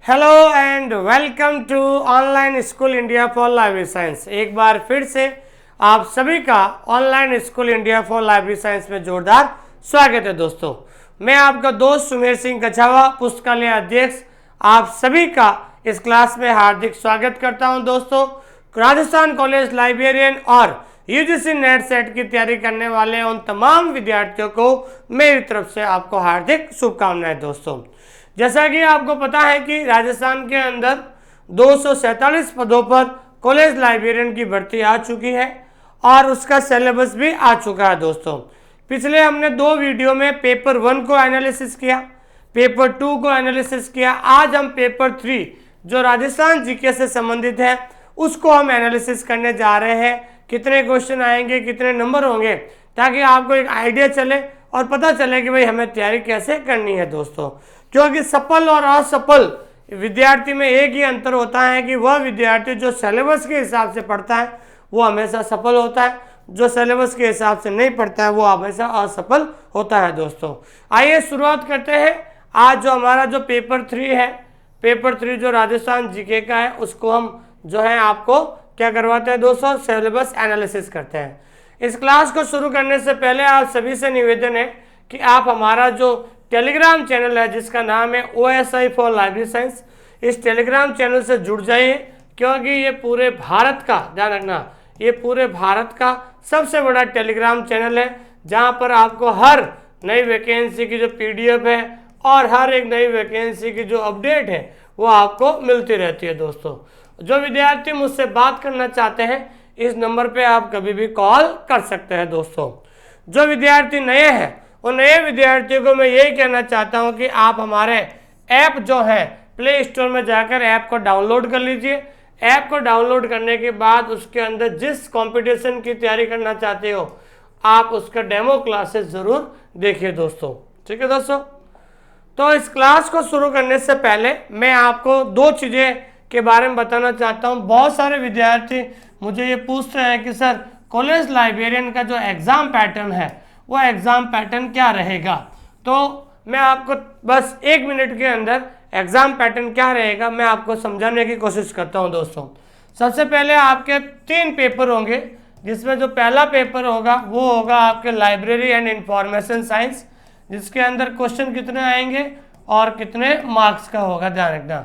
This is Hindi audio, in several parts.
Hello and welcome to online school India for library science. एक बार फिर से आप सभी का online school India for library science में जोरदार स्वागत है। दोस्तों, मैं आपका दोस्त सुमेर सिंह कछावा, पुस्तकालय अध्यक्ष, आप सभी का इस क्लास में हार्दिक स्वागत करता हूं। दोस्तों, राजस्थान कॉलेज लाइब्रेरियन और यूजीसी नेट सेट की तैयारी करने वाले उन तमाम विद्यार्थियों को मेरी तरफ से आपको हार्दिक शुभकामनाएं। दोस्तों, जैसा कि आपको पता है कि राजस्थान के अंदर 247 पदों पर कॉलेज लाइब्रेरियन की भर्ती आ चुकी है और उसका सिलेबस भी आ चुका है। दोस्तों, पिछले हमने 2 वीडियो में पेपर 1 को एनालिसिस किया, पेपर 2 को एनालिसिस किया। आज हम पेपर 3 जो राजस्थान जीके से संबंधित है उसको हम एनालिसिस करने जा रहे हैं। कितने क्वेश्चन आएंगे, कितने नंबर होंगे, ताकि आपको एक आइडिया चले और पता चले कि भाई हमें तैयारी कैसे करनी है। दोस्तों, क्योंकि सफल और असफल विद्यार्थी में एक ही अंतर होता है कि वह विद्यार्थी जो सिलेबस के हिसाब से पढ़ता है वो हमेशा सफल होता है, जो सिलेबस के हिसाब से नहीं पढ़ता है वो हमेशा असफल होता है। दोस्तों, आइए शुरुआत करते हैं। आज जो हमारा जो पेपर 3 है, पेपर 3 जो राजस्थान जीके का है, उसको हम जो है आपको क्या करवाते हैं दोस्तों, सिलेबस एनालिसिस करते हैं। इस क्लास को शुरू करने से पहले आप सभी से निवेदन है कि आप हमारा जो टेलीग्राम चैनल है जिसका नाम है OSI फॉर लाइब्रेरी साइंस, इस टेलीग्राम चैनल से जुड़ जाइए, क्योंकि ये पूरे भारत का, ध्यान रखना, ये पूरे भारत का सबसे बड़ा टेलीग्राम चैनल है जहां पर आपको हर नई वैकेंसी की जो PDF है और हर एक नई वैकेंसी की जो अपडेट है वो आपको मिलती रहती है। दोस्तों, जो विद्यार्थी मुझसे बात करना चाहते हैं इस नंबर पे आप कभी भी कॉल कर सकते हैं। दोस्तों, जो विद्यार्थी नए हैं उन नए विद्यार्थियों को मैं यही कहना चाहता हूं कि आप हमारे ऐप जो है प्ले स्टोर में जाकर ऐप को डाउनलोड कर लीजिए। ऐप को डाउनलोड करने के बाद उसके अंदर जिस कंपटीशन की तैयारी करना चाहते हो आप उसका डेमो क्लासेस जरूर देखिए। दोस्तों, ठीक है। दोस्तों, तो इस क्लास को शुरू करने से पहले मैं आपको 2 चीज़ें के बारे में बताना चाहता हूं। बहुत सारे विद्यार्थी मुझे ये पूछते हैं कि सर कॉलेज लाइब्रेरियन का जो एग्ज़ाम पैटर्न है वो एग्ज़ाम पैटर्न क्या रहेगा। तो मैं आपको बस 1 मिनट के अंदर एग्ज़ाम पैटर्न क्या रहेगा मैं आपको समझाने की कोशिश करता हूं। दोस्तों, सबसे पहले आपके 3 पेपर होंगे, जिसमें जो पहला पेपर होगा वो होगा आपके लाइब्रेरी एंड इंफॉर्मेशन साइंस, जिसके अंदर क्वेश्चन कितने आएंगे और कितने मार्क्स का होगा। ध्यान रखना,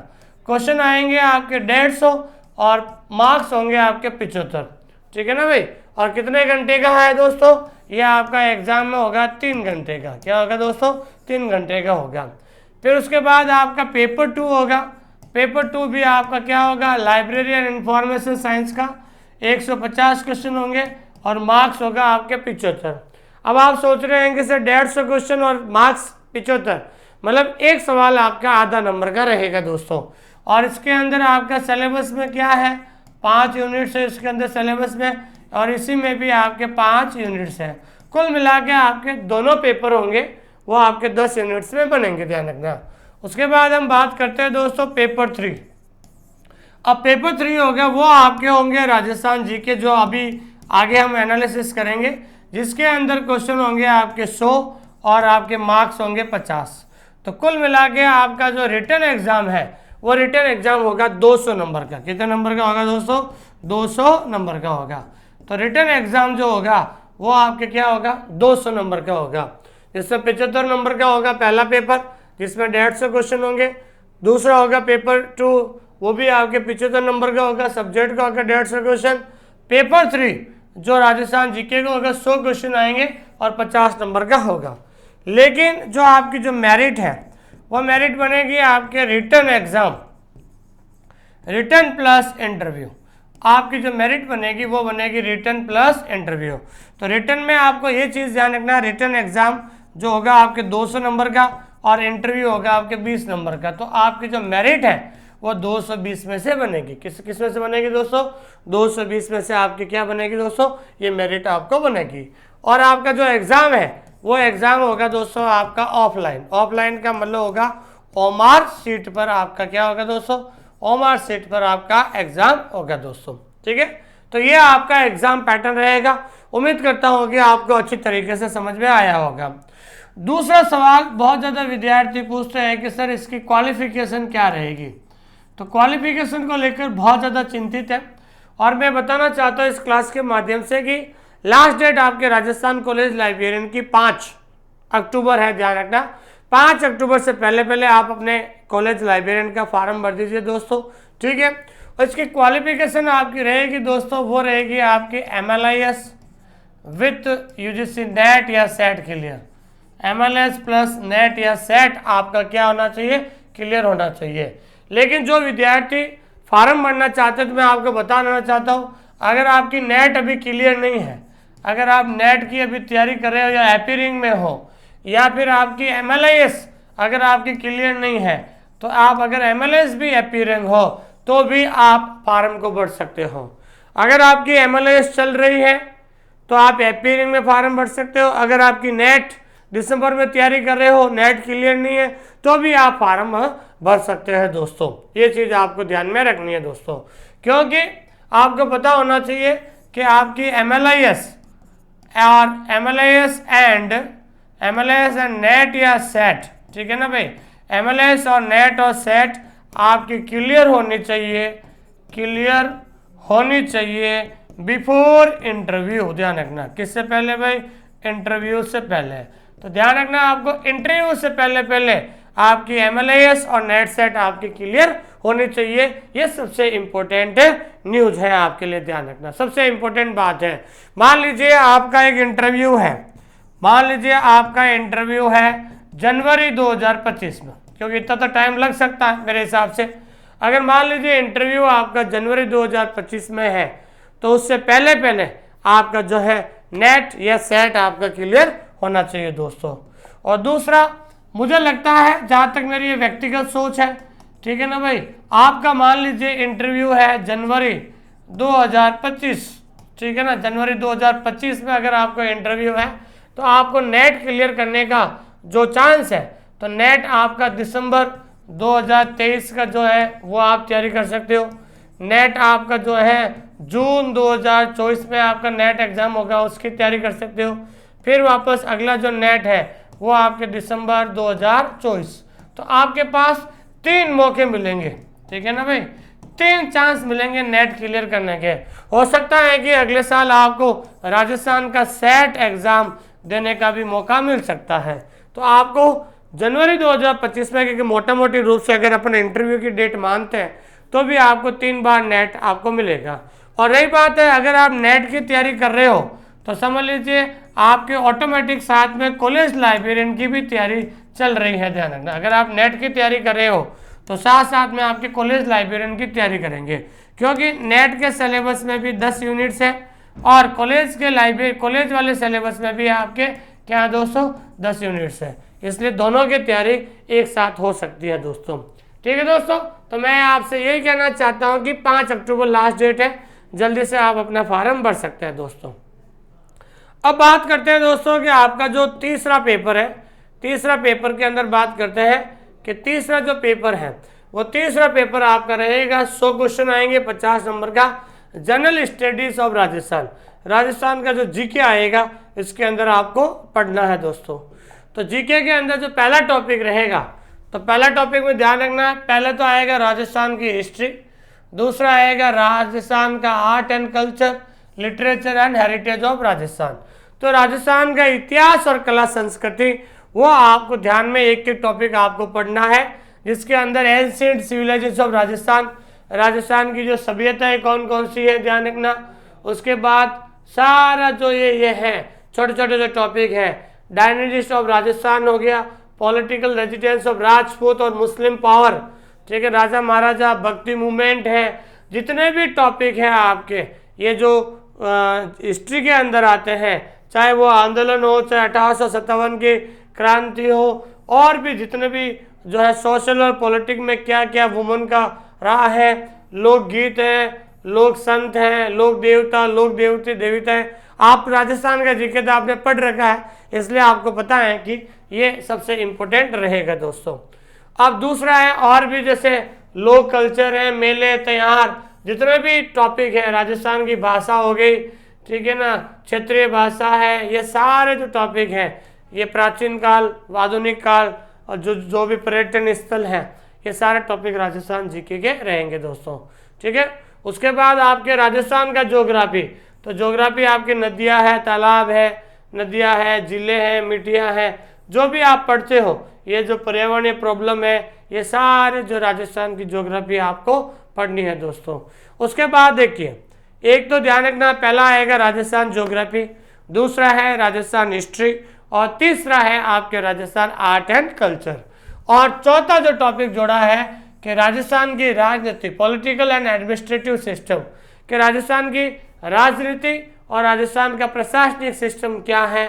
क्वेश्चन आएंगे आपके 150 और मार्क्स होंगे आपके 75। ठीक है ना भाई। और कितने घंटे का है दोस्तों, ये आपका एग्जाम में होगा 3 घंटे का। क्या होगा दोस्तों, 3 घंटे का होगा। फिर उसके बाद आपका पेपर 2 होगा। पेपर 2 भी आपका क्या होगा, लाइब्रेरी एंड इंफॉर्मेशन साइंस का 150 क्वेश्चन होंगे और मार्क्स होगा आपके 75। अब आप सोच रहे हैं कि सर 150 क्वेश्चन और मार्क्स 75, मतलब एक सवाल आपका आधा नंबर का रहेगा। दोस्तों, और इसके अंदर आपका सिलेबस में क्या है, 5 यूनिट्स है इसके अंदर सिलेबस में, और इसी में भी आपके 5 यूनिट्स हैं। कुल मिला के आपके दोनों पेपर होंगे वो आपके 10 यूनिट्स में बनेंगे। ध्यान रखना। उसके बाद हम बात करते हैं दोस्तों पेपर 3। अब पेपर 3 हो गया, वो आपके होंगे राजस्थान जीके, जो अभी आगे हम एनालिसिस करेंगे, जिसके अंदर क्वेश्चन होंगे आपके 100 और आपके मार्क्स होंगे 50। तो कुल मिला के आपका जो रिटन एग्जाम है वो रिटन एग्जाम होगा 200 नंबर का। कितने नंबर का होगा दोस्तों, 200 नंबर का होगा। तो रिटन एग्जाम जो होगा वो आपके क्या होगा, 200 नंबर का होगा, जिसमें 75 नंबर का होगा पहला पेपर, जिसमें 150 क्वेश्चन होंगे। दूसरा होगा पेपर 2, वो भी आपके 75 नंबर का होगा, सब्जेक्ट का होगा 150 क्वेश्चन। पेपर 3 जो राजस्थान जीके का होगा 100 क्वेश्चन आएंगे और 50 नंबर का होगा। लेकिन जो आपकी जो मेरिट है वो मेरिट बनेगी आपके written exam, written plus interview. आपकी जो मेरिट बनेगी वो बनेगी रिटन प्लस इंटरव्यू। तो रिटन में आपको ये चीज़ ध्यान रखना, रिटन एग्जाम जो होगा आपके 200 नंबर का और इंटरव्यू होगा आपके 20 नंबर का। तो आपकी जो मेरिट है वो 220 में से बनेगी। किस में से बनेगी दोस्तों, 220 में से आपकी क्या बनेगी दोस्तों, ये मेरिट आपको बनेगी। और आपका जो एग्ज़ाम है वो एग्ज़ाम होगा दोस्तों आपका ऑफलाइन। ऑफलाइन का मतलब होगा ओमार सीट पर आपका क्या होगा दोस्तों, ओमार सीट पर आपका एग्जाम होगा दोस्तों। ठीक है। तो ये आपका एग्जाम पैटर्न रहेगा। उम्मीद करता हूँ कि आपको अच्छी तरीके से समझ में आया होगा। दूसरा सवाल बहुत ज़्यादा विद्यार्थी पूछते हैं कि सर इसकी क्वालिफिकेशन क्या रहेगी। तो क्वालिफिकेशन को लेकर बहुत ज़्यादा चिंतित है। और मैं बताना चाहता हूँ इस क्लास के माध्यम से कि लास्ट डेट आपके राजस्थान कॉलेज लाइब्रेरियन की 5 अक्टूबर है, ध्यान रखना। 5 अक्टूबर से पहले पहले आप अपने कॉलेज लाइब्रेरियन का फॉर्म भर दीजिए दोस्तों, ठीक है। और इसकी क्वालिफिकेशन आपकी रहेगी दोस्तों, वो रहेगी आपकी MLIS विथ UGC नेट या set clear. MLS plus net या सेट आपका क्या होना चाहिए, क्लियर होना चाहिए। लेकिन जो विद्यार्थी फॉर्म भरना चाहते हैं तो मैं आपको बता देना चाहता हूँ, अगर आपकी नेट अभी क्लियर नहीं है, अगर आप नेट की अभी तैयारी कर रहे हो या एपीरिंग में हो, या फिर आपकी MLIS अगर आपकी क्लियर नहीं है, तो आप अगर MLS भी एपीरिंग हो तो भी आप फॉर्म को भर सकते हो। अगर आपकी MLIS चल रही है तो आप एपीरिंग में फॉर्म भर सकते हो। अगर आपकी नेट दिसंबर में तैयारी कर रहे हो, नेट क्लियर नहीं है, तो भी आप फॉर्म भर सकते हैं दोस्तों। ये चीज़ आपको ध्यान में रखनी है दोस्तों, क्योंकि आपको पता होना चाहिए कि आपकी MLIS और MLS एंड नेट या सेट, ठीक है ना भाई, MLS और नेट और सेट आपकी क्लियर होनी चाहिए, क्लियर होनी चाहिए बिफोर इंटरव्यू। ध्यान रखना, किससे पहले भाई, इंटरव्यू से पहले। तो ध्यान रखना आपको इंटरव्यू से पहले पहले आपकी MLIS और नेट सेट आपकी क्लियर होनी चाहिए। ये सबसे इम्पोर्टेंट न्यूज है आपके लिए, ध्यान रखना, सबसे इम्पोर्टेंट बात है। मान लीजिए आपका एक इंटरव्यू है, मान लीजिए आपका इंटरव्यू है जनवरी 2025 में, क्योंकि इतना तो टाइम लग सकता है मेरे हिसाब से। अगर मान लीजिए इंटरव्यू आपका जनवरी 2025 में है, तो उससे पहले पहले आपका जो है नेट या सेट आपका क्लियर होना चाहिए दोस्तों। और दूसरा, मुझे लगता है, जहाँ तक मेरी ये व्यक्तिगत सोच है, ठीक है ना भाई, आपका मान लीजिए इंटरव्यू है जनवरी 2025, ठीक है ना, जनवरी 2025 में अगर आपका इंटरव्यू है, तो आपको नेट क्लियर करने का जो चांस है, तो नेट आपका दिसंबर 2023 का जो है वो आप तैयारी कर सकते हो। नेट आपका जो है जून 2024 में आपका नेट एग्जाम होगा, उसकी तैयारी कर सकते हो। फिर वापस अगला जो नेट है वो आपके दिसंबर 2024। तो आपके पास 3 मौके मिलेंगे, ठीक है ना भाई, 3 चांस मिलेंगे नेट क्लियर करने के। हो सकता है कि अगले साल आपको राजस्थान का सेट एग्जाम देने का भी मौका मिल सकता है। तो आपको जनवरी 2025 में, क्योंकि मोटा मोटी रूप से अगर अपन इंटरव्यू की डेट मानते हैं, तो भी आपको 3 बार नेट आपको मिलेगा। और रही बात है, अगर आप नेट की तैयारी कर रहे हो तो समझ लीजिए आपके ऑटोमेटिक साथ में कॉलेज लाइब्रेरियन की भी तैयारी चल रही है। ध्यान रखना, अगर आप नेट की तैयारी कर रहे हो तो साथ साथ में आपके कॉलेज लाइब्रेरियन की तैयारी करेंगे, क्योंकि नेट के सिलेबस में भी 10 यूनिट्स है और कॉलेज वाले सिलेबस में भी आपके क्या दोस्तों 10 यूनिट्स है, इसलिए दोनों की तैयारी एक साथ हो सकती है दोस्तों। ठीक है दोस्तों, तो मैं आपसे यही कहना चाहता हूँ कि 5 अक्टूबर लास्ट डेट है, जल्दी से आप अपना फॉर्म भर सकते हैं दोस्तों। अब बात करते हैं दोस्तों कि आपका जो तीसरा पेपर है, तीसरा पेपर के अंदर बात करते हैं कि तीसरा जो पेपर है वो तीसरा पेपर आपका रहेगा, 100 क्वेश्चन आएंगे, 50 नंबर का general studies of Rajasthan. Rajasthan का जो जीके आएगा इसके अंदर आपको पढ़ना है दोस्तों। तो जीके के अंदर जो पहला टॉपिक रहेगा, तो पहला टॉपिक में ध्यान रखना है, पहले तो आएगा राजस्थान की हिस्ट्री, दूसरा आएगा राजस्थान का art and culture, literature and heritage of Rajasthan. तो राजस्थान का इतिहास और कला संस्कृति वो आपको ध्यान में एक एक टॉपिक आपको पढ़ना है, जिसके अंदर ancient civilization of Rajasthan, Rajasthan की जो सभ्यताएं कौन कौन सी है ध्यान रखना। उसके बाद सारा जो ये है छोटे छोटे जो टॉपिक है, डायनेमिक्स ऑफ राजस्थान हो गया, पॉलिटिकल रेजिडेंस ऑफ राजपूत और मुस्लिम पावर, ठीक है, राजा महाराजा, भक्ति मूवमेंट है, जितने भी टॉपिक हैं आपके ये जो हिस्ट्री के अंदर आते हैं, चाहे वो आंदोलन हो, चाहे 1857 की क्रांति हो, और भी जितने भी जो है सोशल और पॉलिटिक में क्या क्या वुमन का रहा है, लोकगीत है, लोक संत हैं, लोक देवता, लोक देवता है। आप राजस्थान का जीके तो आपने पढ़ रखा है, इसलिए आपको पता है कि ये सबसे इम्पोर्टेंट रहेगा दोस्तों। अब दूसरा है और भी, जैसे लोक कल्चर है, मेले त्योहार, जितने भी टॉपिक है, राजस्थान की भाषा हो गई, ठीक है ना, क्षेत्रीय भाषा है, ये सारे जो टॉपिक हैं, ये प्राचीन काल, आधुनिक काल और जो भी पर्यटन स्थल हैं, ये सारे टॉपिक राजस्थान जीके के रहेंगे दोस्तों। ठीक है, उसके बाद आपके राजस्थान का ज्योग्राफी, तो ज्योग्राफी आपकी नदियाँ है, तालाब है, नदियाँ है, जिले हैं, मिट्टियाँ हैं, जो भी आप पढ़ते हो, ये जो पर्यावरणीय प्रॉब्लम है, ये सारे जो राजस्थान की ज्योग्राफी आपको पढ़नी है दोस्तों। उसके बाद देखिए, एक तो ध्यान रखना, पहला आएगा राजस्थान ज्योग्राफी, दूसरा है राजस्थान हिस्ट्री, और तीसरा है आपके राजस्थान आर्ट एंड कल्चर, और चौथा जो टॉपिक जोड़ा है कि राजस्थान की राजनीति, पॉलिटिकल एंड एडमिनिस्ट्रेटिव सिस्टम, कि राजस्थान की राजनीति और राजस्थान का प्रशासनिक सिस्टम क्या है,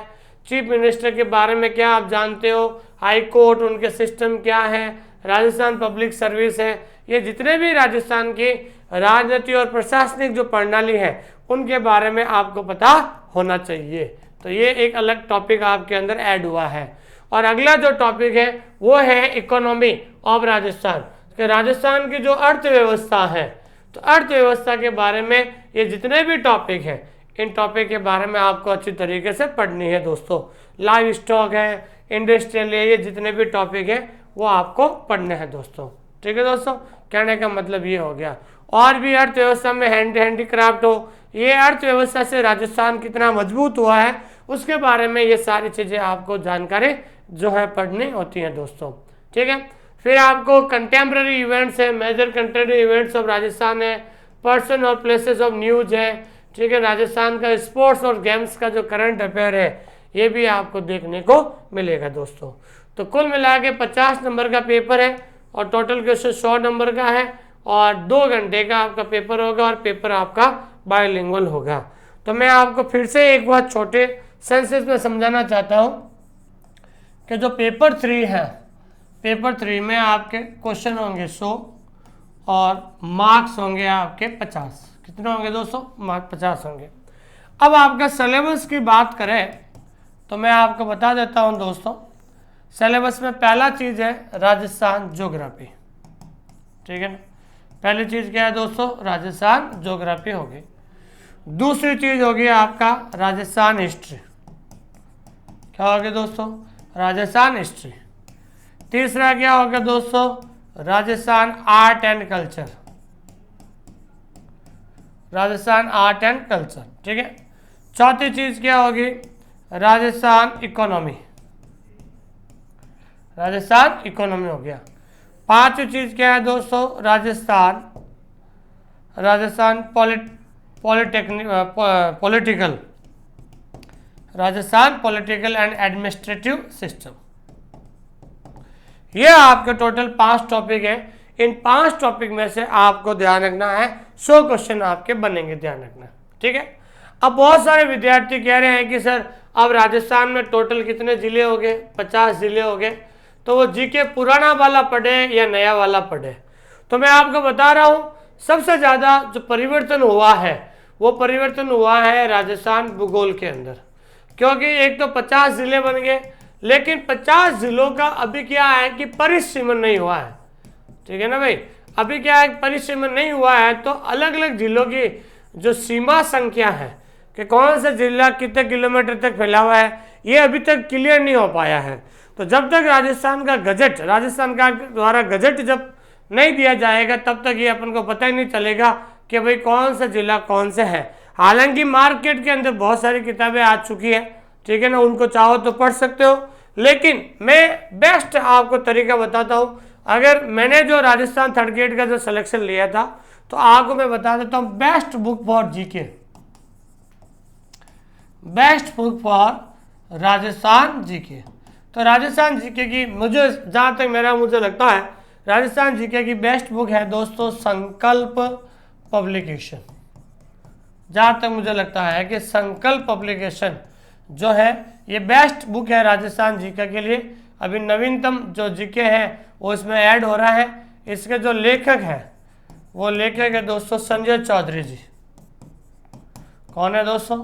चीफ मिनिस्टर के बारे में क्या आप जानते हो, हाई कोर्ट उनके सिस्टम क्या है, राजस्थान पब्लिक सर्विस है, ये जितने भी राजस्थान की राजनीति और प्रशासनिक जो प्रणाली है उनके बारे में आपको पता होना चाहिए। तो ये एक अलग टॉपिक आपके अंदर ऐड हुआ है। और अगला जो टॉपिक है वो है इकोनॉमी ऑफ राजस्थान, कि राजस्थान की जो अर्थव्यवस्था है, तो अर्थव्यवस्था के बारे में ये जितने भी टॉपिक हैं, इन टॉपिक के बारे में आपको अच्छी तरीके से पढ़नी है दोस्तों। लाइव स्टॉक है, इंडस्ट्रियल, ये जितने भी टॉपिक हैं वो आपको पढ़ने हैं दोस्तों। ठीक है दोस्तों, कहने का मतलब ये हो गया। और भी अर्थव्यवस्था में हैंडीक्राफ्ट हो, ये अर्थव्यवस्था से राजस्थान कितना मजबूत हुआ है उसके बारे में ये सारी चीज़ें आपको जानकारी जो है पढ़नी होती हैं दोस्तों। ठीक है, फिर आपको कंटेम्प्रेरी इवेंट्स है, major contemporary events of Rajasthan है, पर्सन और प्लेसेस ऑफ न्यूज है। ठीक है, राजस्थान का स्पोर्ट्स और गेम्स का जो करंट अफेयर है ये भी आपको देखने को मिलेगा दोस्तों। तो कुल मिला के 50 नंबर का पेपर है और टोटल क्वेश्चन 100 नंबर का है, और 2 घंटे का आपका पेपर होगा, और पेपर आपका बायलिंगुअल होगा। तो मैं आपको फिर से एक बार छोटे सेंसेस में समझाना चाहता हूँ कि जो पेपर 3 है, पेपर 3 में आपके क्वेश्चन होंगे 100 और मार्क्स होंगे आपके 50। कितने होंगे दोस्तों? मार्क्स 50 होंगे। अब आपका सिलेबस की बात करें तो मैं आपको बता देता हूं दोस्तों, सिलेबस में पहला चीज़ है राजस्थान ज्योग्राफी। ठीक है ना, पहली चीज़ क्या है दोस्तों? राजस्थान ज्योग्राफी होगी। दूसरी चीज़ होगी आपका राजस्थान हिस्ट्री। क्या होगी दोस्तों? राजस्थान हिस्ट्री। तीसरा क्या होगा दोस्तों? Rajasthan art and culture, Rajasthan art and culture. ठीक है, चौथी चीज़ क्या होगी? राजस्थान इकोनॉमी, राजस्थान इकोनॉमी हो गया। पांचवी चीज क्या है दोस्तों? Rajasthan political, Rajasthan political and administrative system. ये आपके टोटल 5 टॉपिक है। इन 5 टॉपिक में से आपको ध्यान रखना है 100 क्वेश्चन आपके बनेंगे, ध्यान रखना। ठीक है, अब बहुत सारे विद्यार्थी कह रहे हैं कि सर अब राजस्थान में टोटल कितने जिले हो गए? 50 जिले हो गए, तो वो जीके पुराना वाला पढ़े या नया वाला पढ़े? तो मैं आपको बता रहा हूँ, सबसे ज़्यादा जो परिवर्तन हुआ है वो परिवर्तन हुआ है राजस्थान भूगोल के अंदर, क्योंकि एक तो 50 जिले बन गए, लेकिन 50 जिलों का अभी क्या है कि परिसीमन नहीं हुआ है। ठीक है ना भाई, अभी क्या है, परिसीमन नहीं हुआ है, तो अलग अलग जिलों की जो सीमा संख्या है कि कौन सा जिला कितने किलोमीटर तक फैला हुआ है, ये अभी तक क्लियर नहीं हो पाया है। तो जब तक राजस्थान का गजट, राजस्थान का द्वारा गजट जब नहीं दिया जाएगा, तब तक ये अपन को पता ही नहीं चलेगा कि भाई कौन सा जिला कौन से है। हालांकि मार्केट के अंदर बहुत सारी किताबें आ चुकी है, ठीक है ना, उनको चाहो तो पढ़ सकते हो, लेकिन मैं बेस्ट आपको तरीका बताता हूँ। अगर मैंने जो राजस्थान 3rd ग्रेड का जो सिलेक्शन लिया था, तो आपको मैं बता देता हूँ best book for GK, best book for Rajasthan GK. तो राजस्थान जीके की मुझे जहाँ तक मुझे लगता है राजस्थान जीके की बेस्ट बुक है दोस्तों संकल्प पब्लिकेशन। जहाँ तक मुझे लगता है कि संकल्प पब्लिकेशन जो है ये बेस्ट बुक है राजस्थान जीके के लिए। अभी नवीनतम जो जीके है वो इसमें ऐड हो रहा है। इसके जो लेखक है वो लेखक है दोस्तों संजय चौधरी जी। कौन है दोस्तों?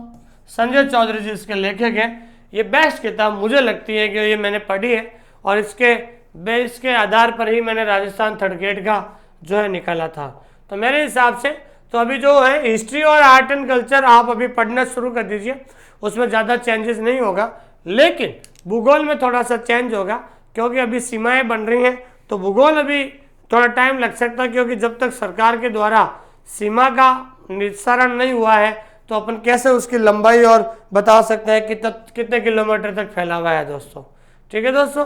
संजय चौधरी जी इसके लेखक हैं। ये बेस्ट किताब मुझे लगती है कि ये मैंने पढ़ी है, और इसके आधार पर ही मैंने राजस्थान 3rd ग्रेड का जो है निकाला था। तो मेरे हिसाब से तो अभी जो है हिस्ट्री और आर्ट एंड कल्चर आप अभी पढ़ना शुरू कर दीजिए, उसमें ज़्यादा चेंजेस नहीं होगा, लेकिन भूगोल में थोड़ा सा चेंज होगा, क्योंकि अभी सीमाएं बन रही हैं, तो भूगोल अभी थोड़ा टाइम लग सकता है, क्योंकि जब तक सरकार के द्वारा सीमा का निर्धारण नहीं हुआ है तो अपन कैसे उसकी लंबाई और बता सकते हैं कितने किलोमीटर तक फैला हुआ है दोस्तों। ठीक है दोस्तों,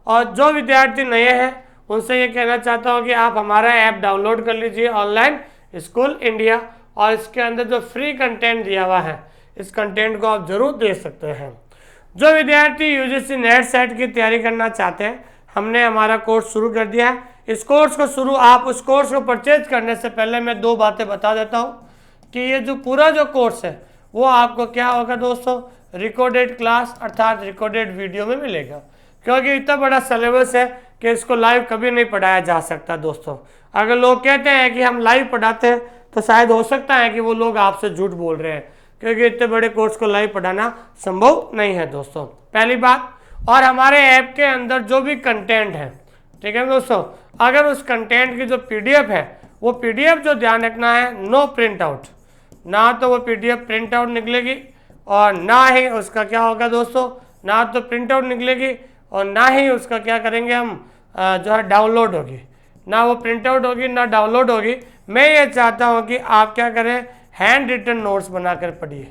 और जो विद्यार्थी नए हैं उनसे ये कहना चाहता हूँ कि आप हमारा ऐप डाउनलोड कर लीजिए ऑनलाइन स्कूल इंडिया, और इसके अंदर जो फ्री कंटेंट दिया हुआ है इस कंटेंट को आप जरूर देख सकते हैं। जो विद्यार्थी यूजीसी नेट सेट की तैयारी करना चाहते हैं, हमने हमारा कोर्स शुरू कर दिया है। इस कोर्स को आप उस कोर्स को परचेज करने से पहले मैं 2 बातें बता देता हूँ कि ये जो पूरा जो कोर्स है वो आपको क्या होगा दोस्तों, रिकॉर्डेड क्लास अर्थात रिकॉर्डेड वीडियो में मिलेगा, क्योंकि इतना बड़ा सिलेबस है कि इसको लाइव कभी नहीं पढ़ाया जा सकता दोस्तों। अगर लोग कहते हैं कि हम लाइव पढ़ाते हैं तो शायद हो सकता है कि वो लोग आपसे झूठ बोल रहे हैं, क्योंकि इतने बड़े कोर्स को लाइव पढ़ाना संभव नहीं है दोस्तों, पहली बात। और हमारे ऐप के अंदर जो भी कंटेंट है, ठीक है दोस्तों, अगर उस कंटेंट की जो पीडीएफ है वो पीडीएफ जो ध्यान रखना है, नो प्रिंट आउट, ना तो वो पीडीएफ प्रिंट आउट निकलेगी और ना ही उसका क्या होगा दोस्तों, ना तो प्रिंट आउट निकलेगी और ना ही उसका क्या करेंगे हम जो है डाउनलोड होगी, ना वो प्रिंट आउट होगी ना डाउनलोड होगी। मैं ये चाहता हूँ कि आप क्या करें, हैंड रिटन नोट्स बनाकर पढ़िए।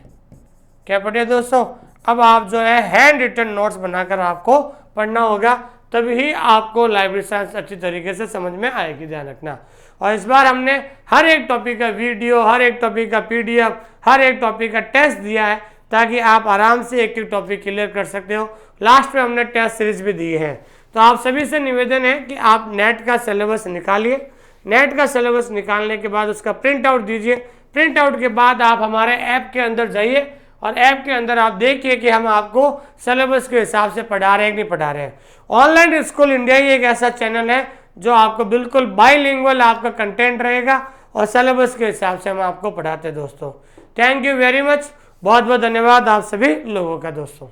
क्या पढ़िए दोस्तों, अब आप जो है हैंड रिटन नोट्स बनाकर आपको पढ़ना होगा, तभी आपको लाइब्रेरी साइंस अच्छी तरीके से समझ में आएगी, ध्यान रखना। और इस बार हमने हर एक टॉपिक का वीडियो, हर एक टॉपिक का पीडीएफ, हर एक टॉपिक का टेस्ट दिया है ताकि आप आराम से एक एक टॉपिक क्लियर कर सकते हो। लास्ट में हमने टेस्ट सीरीज भी दी है। तो आप सभी से निवेदन है कि आप नेट का सिलेबस निकालिए, नेट का सिलेबस निकालने के बाद उसका प्रिंट आउट दीजिए, प्रिंट आउट के बाद आप हमारे ऐप के अंदर जाइए और ऐप के अंदर आप देखिए कि हम आपको सिलेबस के हिसाब से पढ़ा रहे हैं कि नहीं पढ़ा रहे हैं। ऑनलाइन स्कूल इंडिया ही एक ऐसा चैनल है जो आपको बिल्कुल बाइलिंगुअल आपका कंटेंट रहेगा और सिलेबस के हिसाब से हम आपको पढ़ाते हैं दोस्तों। थैंक यू वेरी मच, बहुत बहुत धन्यवाद आप सभी लोगों का दोस्तों।